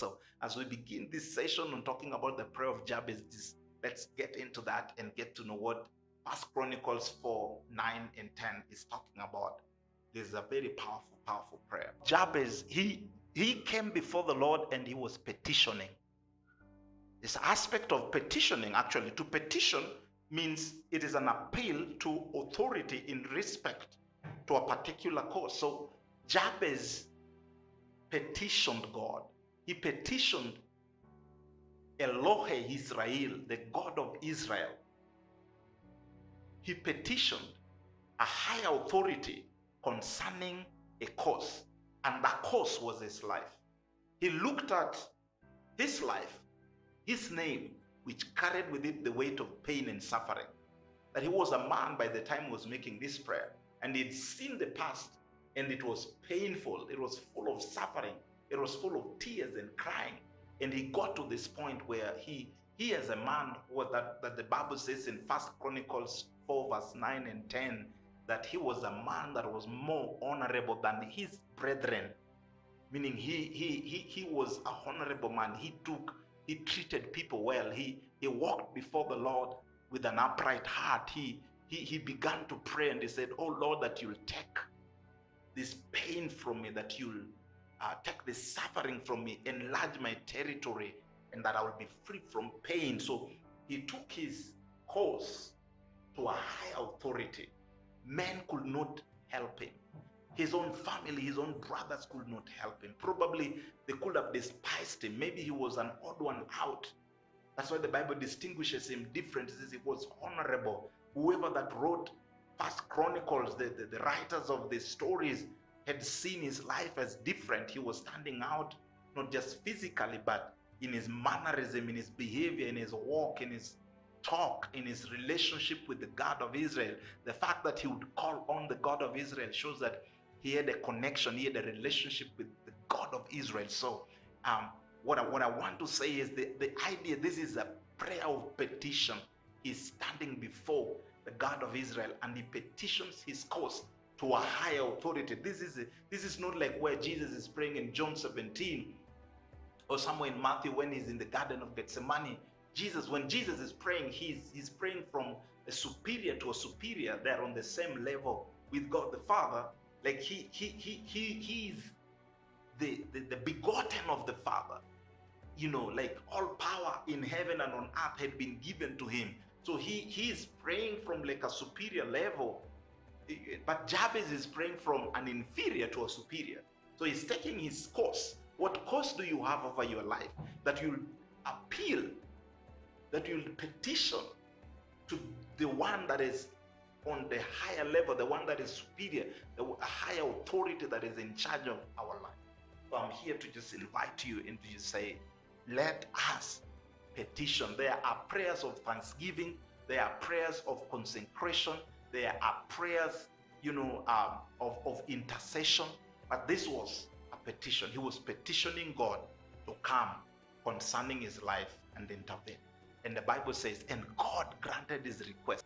So as we begin this session on talking about the prayer of Jabez, let's get into that and get to know what First Chronicles 4, 9 and 10 is talking about. This is a very powerful, powerful prayer. Jabez, he came before the Lord and he was petitioning. This aspect of petitioning, actually, to petition means it is an appeal to authority in respect to a particular cause. So Jabez petitioned God. He petitioned Elohe Israel, the God of Israel. He petitioned a higher authority concerning a cause, and that cause was his life. He looked at his life, his name, which carried with it the weight of pain and suffering. That he was a man by the time he was making this prayer, and he'd seen the past, and it was painful, it was full of suffering, it was full of tears and crying. And he got to this point where he as a man, that the Bible says in First Chronicles 4 verse 9 and 10, that he was a man that was more honorable than his brethren. Meaning he was a honorable man. He treated people well. He walked before the Lord with an upright heart. He began to pray and he said, "Oh Lord, that you'll take this pain from me, that you'll take this suffering from me, enlarge my territory, and that I will be free from pain." So he took his cause to a higher authority. Men could not help him. His own family, his own brothers could not help him. Probably they could have despised him. Maybe he was an odd one out. That's why the Bible distinguishes him different. It says he was honorable. Whoever that wrote First Chronicles, the writers of the stories, had seen his life as different. He was standing out, not just physically, but in his mannerism, in his behavior, in his walk, in his talk, in his relationship with the God of Israel. The fact that he would call on the God of Israel shows that he had a connection, he had a relationship with the God of Israel. So what I want to say is the idea, this is a prayer of petition. He's standing before the God of Israel and he petitions his cause to a higher authority. This is not like where Jesus is praying in John 17 or somewhere in Matthew when he's in the Garden of Gethsemane. When Jesus is praying, he's praying from a superior to a superior. They're on the same level with God the Father. Like he's the begotten of the Father. Like all power in heaven and on earth had been given to him. So he's praying from like a superior level. But Jabez is praying from an inferior to a superior. So he's taking his course. What course do you have over your life? That you'll appeal, that you'll petition to the one that is on the higher level, the one that is superior, the higher authority that is in charge of our life. So I'm here to just invite you and to just say, let us petition. There are prayers of thanksgiving, there are prayers of consecration, there are prayers, of intercession. But this was a petition. He was petitioning God to come concerning his life and intervene. And the Bible says, and God granted his request.